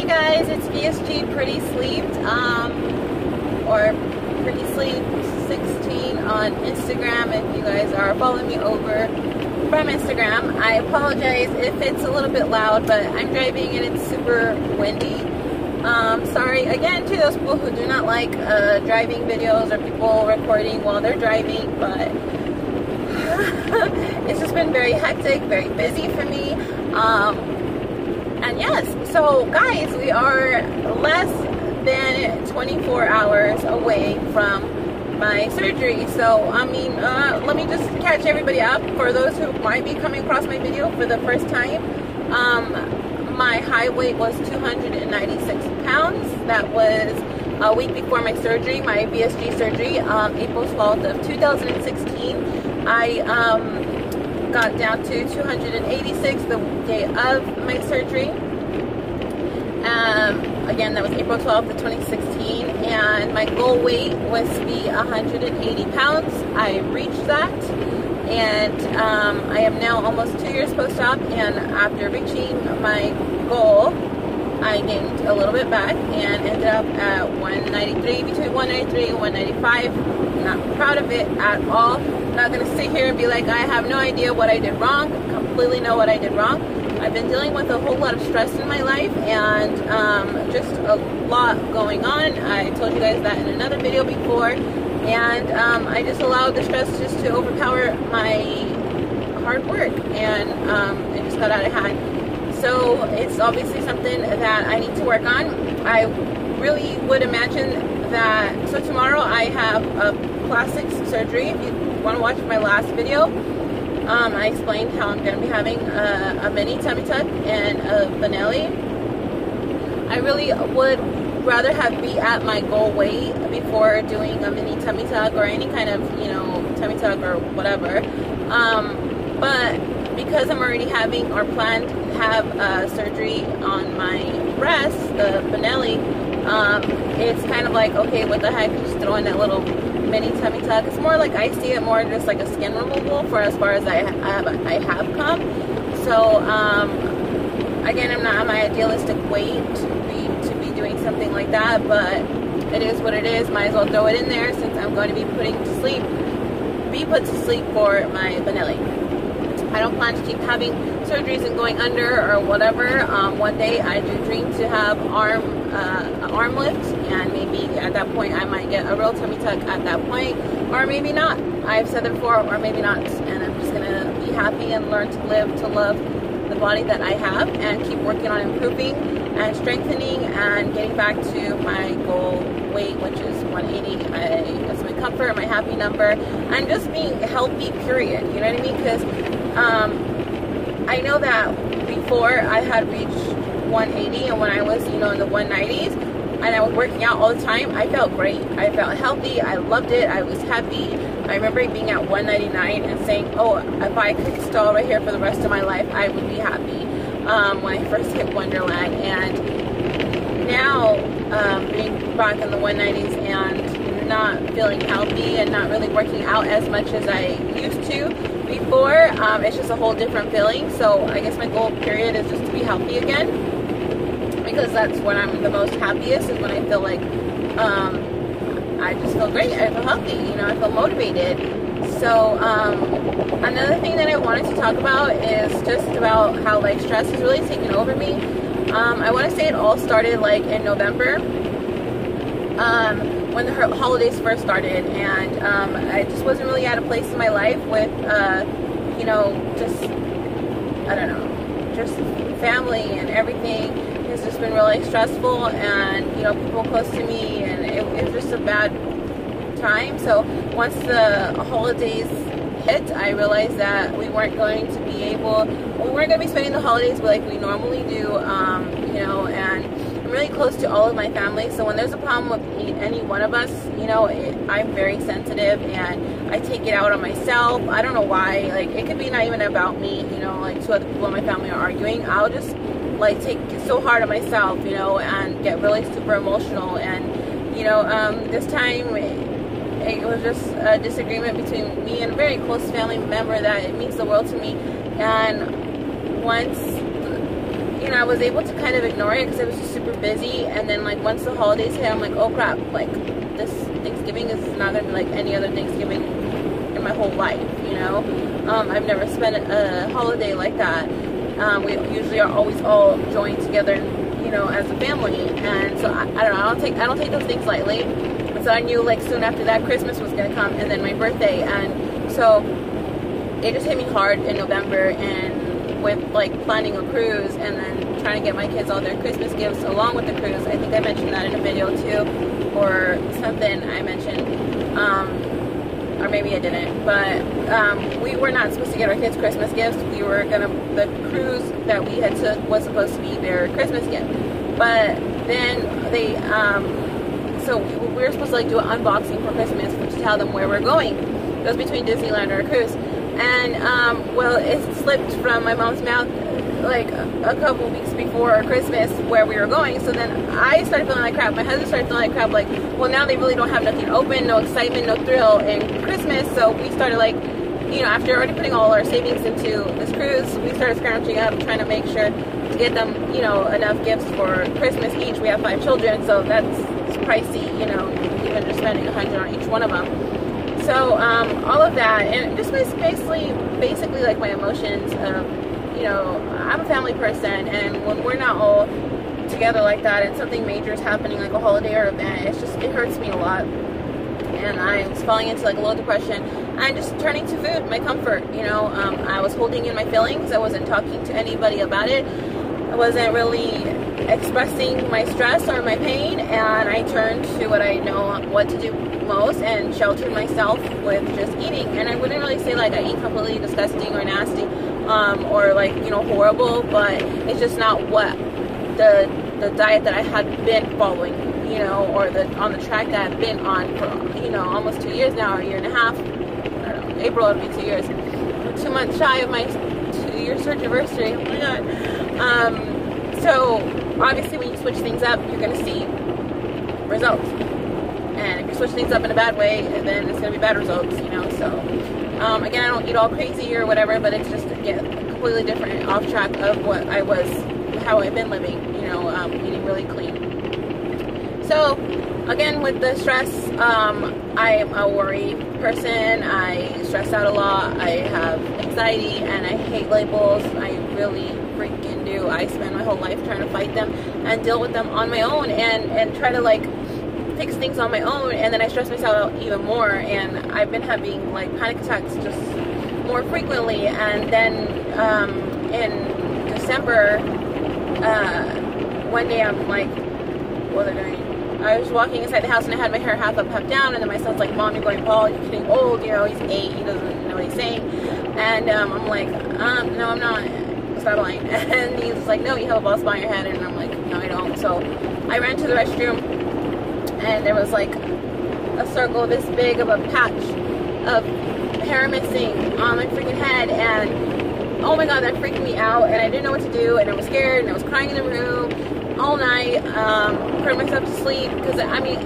guys, it's VSG Pretty Sleeped, or Pretty Sleep 16 on Instagram. If you guys are following me over from Instagram, I apologize if it's a little bit loud, but I'm driving and it's super windy. Sorry again to those people who do not like driving videos or people recording while they're driving, but it's just been very hectic, very busy for me. And yes, so guys, we are less than 24 hours away from my surgery. So I mean, let me just catch everybody up for those who might be coming across my video for the first time. My high weight was 296 pounds. That was a week before my surgery, my VSG surgery, April 12th of 2016. I got down to 286 the day of my surgery. Again, that was April 12th of 2016, and my goal weight was to be 180 pounds. I reached that, and I am now almost 2 years post-op, and after reaching my goal, I gained a little bit back and ended up at 193, between 193 and 195. Not proud of it at all. I'm not going to sit here and be like, I have no idea what I did wrong. Completely know what I did wrong. I've been dealing with a whole lot of stress in my life, and just a lot going on. I told you guys that in another video before, and I just allowed the stress just to overpower my hard work, and it just got out of hand. So it's obviously something that I need to work on. I really would imagine that, so tomorrow I have a plastic surgery. If you want to watch my last video, I explained how I'm going to be having a mini tummy tuck and a Benelli. I really would rather be at my goal weight before doing a mini tummy tuck or any kind of, you know, tummy tuck or whatever. But because I'm already having or planned to have surgery on my breast, the Benelli, it's kind of like, okay, what the heck, just throw in that little mini tummy tuck. It's more like, I see it more just like a skin removal for as far as I have come. So again, I'm not at my idealistic weight to be doing something like that, but it is what it is. Might as well throw it in there since I'm going to be put to sleep for my Benelli. I don't plan to keep having surgeries and going under or whatever. One day I do dream to have arm lift, and maybe at that point I might get a real tummy tuck at that point, or maybe not. I've said it before, or maybe not, and I'm just gonna be happy and learn to live to love the body that I have and keep working on improving and strengthening and getting back to my goal weight, which is 180. That's my comfort, my happy number, and just being healthy, period. You know what I mean? Because I know that before I had reached 180, and when I was, you know, in the 190s, and I was working out all the time, I felt great. I felt healthy. I loved it. I was happy. I remember being at 199 and saying, oh, if I could stall right here for the rest of my life, I would be happy, when I first hit Wonderland. And now, being back in the 190s and not feeling healthy and not really working out as much as I used to before, it's just a whole different feeling. So I guess my goal period is just to be healthy again, because that's when I'm the most happiest, is when I feel like I just feel great, I feel healthy, you know, I feel motivated. So another thing that I wanted to talk about is just about how like stress is really taking over me. I want to say it all started like in November, when the holidays first started, and I just wasn't really at a place in my life with you know, just, I don't know, just family and everything. It's just been really stressful, and you know, people close to me, and it was just a bad time. So once the holidays hit, I realized that we weren't going to be spending the holidays like we normally do, you know, and I'm really close to all of my family, so when there's a problem with any one of us, you know, I'm very sensitive, and I take it out on myself. I don't know why. Like, it could be not even about me, you know, like two other people in my family are arguing, I'll just like take it so hard on myself, you know, and get really super emotional. And you know, this time it was just a disagreement between me and a very close family member that it means the world to me. And once, you you know, I was able to kind of ignore it because I was just super busy. And then like once the holidays hit, I'm like, oh crap, like this Thanksgiving is not gonna be like any other Thanksgiving in my whole life, you know. I've never spent a holiday like that. We usually are always all joined together, you know, as a family. And so I don't know, I don't take those things lightly. And so I knew like soon after that Christmas was gonna come, and then my birthday, and so it just hit me hard in November, and with like planning a cruise and then trying to get my kids all their Christmas gifts along with the cruise. I think I mentioned that in a video too, or something I mentioned, or maybe I didn't, but we were not supposed to get our kids Christmas gifts. We were gonna, the cruise that we had took was supposed to be their Christmas gift, but then they, so we were supposed to like do an unboxing for Christmas to tell them where we're going. It was between Disneyland or a cruise. And, well, it slipped from my mom's mouth like a couple weeks before Christmas where we were going. So then I started feeling like crap. My husband started feeling like crap. Like, well, now they really don't have nothing open, no excitement, no thrill in Christmas. So we started like, you know, after already putting all our savings into this cruise, we started scrounging up, trying to make sure to get them, you know, enough gifts for Christmas each. We have 5 children, so that's pricey, you know, even just spending $100 on each one of them. So all of that, and just basically like my emotions of, you know, I'm a family person, and when we're not all together like that and something major is happening like a holiday or event, it hurts me a lot, and I was falling into like a little depression and just turning to food, my comfort, you know. I was holding in my feelings. I wasn't talking to anybody about it. I wasn't really expressing my stress or my pain, and I turned to what I know what to do most and sheltered myself with just eating. And I wouldn't really say like I eat completely disgusting or nasty or like, you know, horrible, but it's just not what the diet that I had been following, you know, or on the track that I've been on for, you know, almost 2 years now, or a year and a half. I don't know, April it'll be 2 years. I'm 2 months shy of my 2-year search anniversary. Oh my god. So obviously when you switch things up, you're going to see results. And if you switch things up in a bad way, then it's going to be bad results, you know. So again, I don't eat all crazy or whatever, but it's just, yeah, completely different, off track of what I was, how I've been living, you know, eating really clean. So again, with the stress, I am a worry person. I stress out a lot. I have anxiety, and I hate labels. I really freaking do. I spend my whole life trying to fight them and deal with them on my own, and try to like fix things on my own, and then I stress myself out even more, and I've been having like panic attacks just more frequently. And then in December, one day I'm like, what was I doing? I was walking inside the house, and I had my hair half up, half down, and then my son's like, Mom, you're going bald, you're getting old, you know, he's 8, he doesn't know what he's saying. And I'm like, no, I'm not, stop lying. And he's like, no, you have a bald spot on your head. And I'm like, no, I don't. So I ran to the restroom, and there was like a circle this big of a patch of hair missing on my freaking head, and oh my god, that freaked me out, and I didn't know what to do, and I was scared, and I was crying in the room all night, putting myself to sleep, because I mean,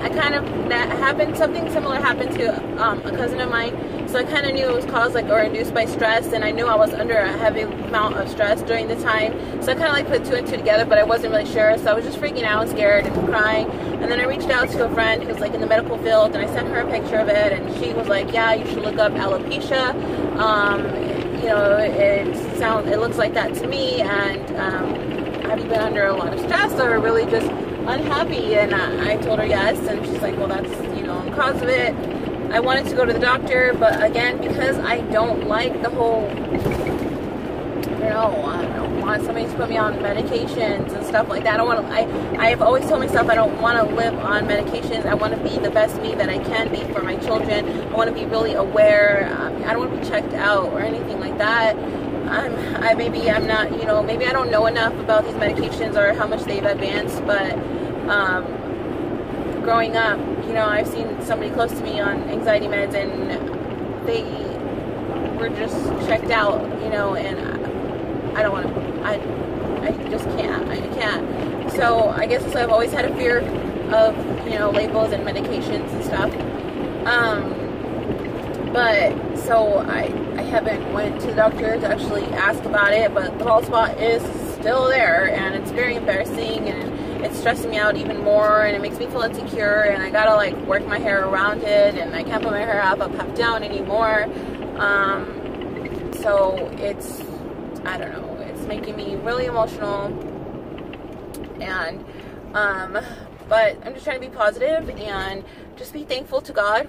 something similar happened to a cousin of mine, so I kind of knew it was caused like or induced by stress, and I knew I was under a heavy amount of stress during the time, so I kind of like put 2 and 2 together, but I wasn't really sure, so I was just freaking out and scared and crying. And then I reached out to a friend who's like in the medical field, and I sent her a picture of it, and she was like, yeah, you should look up alopecia, you know, it looks like that to me, and have you been under a lot of stress or really just unhappy? And I told her yes, and she's like, well, that's, you know, the cause of it. I wanted to go to the doctor, but again, because I don't like the whole, you know, I don't want somebody to put me on medications and stuff like that. I have always told myself I don't want to live on medications. I want to be the best me that I can be for my children. I want to be really aware. I don't want to be checked out or anything like that. Maybe I'm not, you know, maybe I don't know enough about these medications or how much they've advanced, but growing up, you know, I've seen somebody close to me on anxiety meds, and they were just checked out, you know, and I don't want to, I just can't, I can't. So I guess I've always had a fear of, you know, labels and medications and stuff. But so I haven't went to the doctor to actually ask about it, but the bald spot is still there, and it's very embarrassing, and it's stressing me out even more, and it makes me feel insecure, and I gotta like work my hair around it, and I can't put my hair up down anymore. So it's, I don't know, it's making me really emotional, and but I'm just trying to be positive and just be thankful to God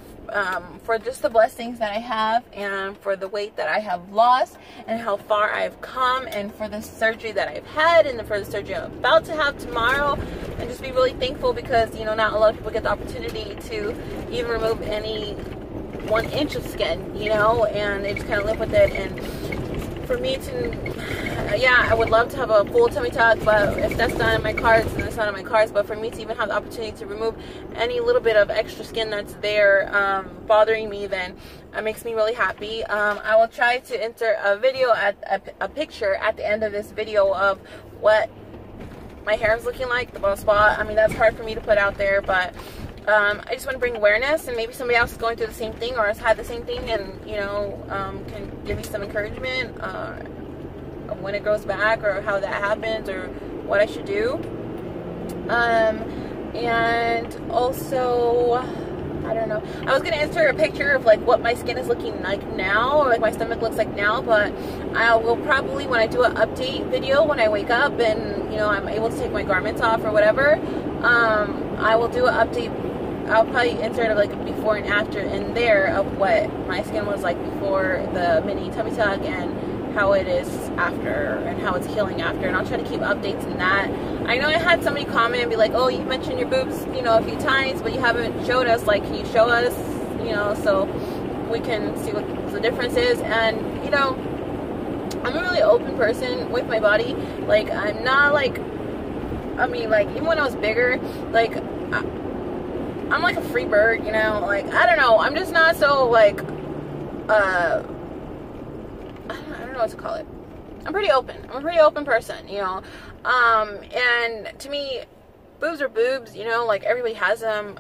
for just the blessings that I have, and for the weight that I have lost, and how far I've come, and for the surgery that I've had, and for the surgery I'm about to have tomorrow. And just be really thankful, because you know, not a lot of people get the opportunity to even remove any 1 inch of skin, you know, and they just kind of live with it. And for me to, yeah, I would love to have a full tummy tuck, but if that's not in my cards, then it's not in my cards. But for me to even have the opportunity to remove any little bit of extra skin that's there bothering me, then it makes me really happy. I will try to insert a video, a picture at the end of this video of what my hair is looking like, the bald spot. I mean, that's hard for me to put out there, but I just want to bring awareness, and maybe somebody else is going through the same thing, or has had the same thing, and you know, can give me some encouragement when it grows back, or how that happens, or what I should do. And also, I don't know, I was gonna insert a picture of like what my skin is looking like now, or like my stomach looks like now, but I will probably, when I do an update video when I wake up and you know, I'm able to take my garments off or whatever, I will do an update. I'll probably insert like a before and after in there of what my skin was like before the mini tummy tuck, and how it is after, and how it's healing after. And I'll try to keep updates in that. I know I had somebody comment and be like, oh, you mentioned your boobs, you know, a few times, but you haven't showed us. Like, can you show us, you know, so we can see what the difference is. And you know, I'm a really open person with my body. Like, I'm not like, I mean, like, even when I was bigger, like, I'm like a free bird, you know, like, I don't know, I'm just not so, like, I don't know what to call it. I'm pretty open. I'm a pretty open person, you know, and to me, boobs are boobs, you know, like, everybody has them,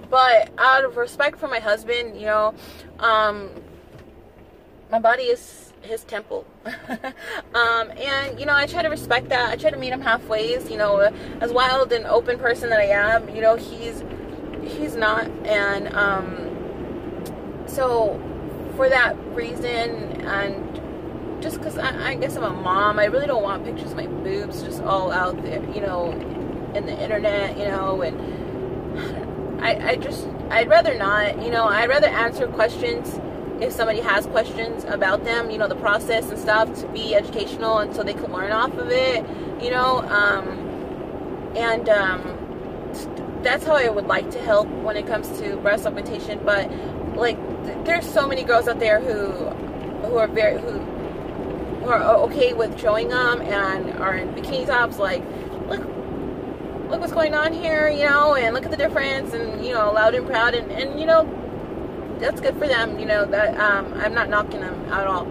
but out of respect for my husband, you know, my body is his temple. And you know, I try to respect that. I try to meet him halfway, you know, as wild and open person that I am, you know, he's not. And so for that reason, and just because I guess I'm a mom, I really don't want pictures of my boobs just all out there, you know, in the internet, you know. And I'd rather not, you know. I'd rather answer questions if somebody has questions about them, you know, the process and stuff, to be educational, and so they can learn off of it, you know. That's how I would like to help when it comes to breast augmentation. But like, there's so many girls out there who are okay with showing them, and are in bikini tops, like, look what's going on here, you know, and look at the difference, and you know, loud and proud, and you know, that's good for them, you know, that I'm not knocking them at all.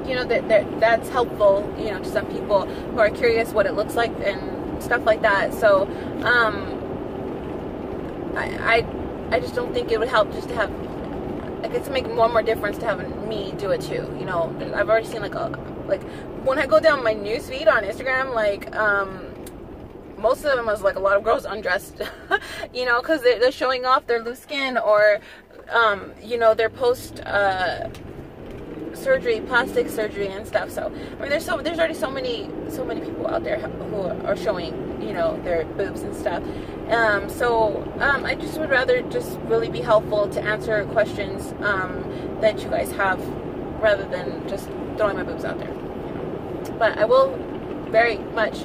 You know, that's helpful, you know, to some people who are curious what it looks like and stuff like that. So I just don't think it would help just to have, like, it's make more difference to have me do it too, you know. I've already seen like when I go down my news feed on Instagram, like most of them was like a lot of girls undressed, you know, because they're showing off their loose skin, or you know, their post surgery, plastic surgery and stuff. So I mean, there's already so many people out there who are showing, you know, their boobs and stuff. I just would rather just really be helpful to answer questions that you guys have, rather than just throwing my boobs out there. But I will very much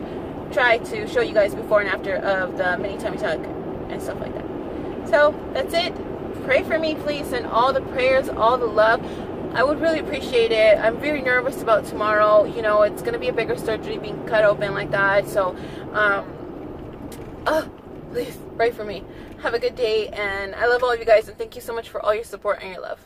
try to show you guys before and after of the mini tummy tuck and stuff like that. So that's it. Pray for me, please, and all the prayers, all the love. I would really appreciate it. I'm very nervous about tomorrow. You know, it's going to be a bigger surgery, being cut open like that. So, please pray for me. Have a good day, and I love all of you guys, and thank you so much for all your support and your love.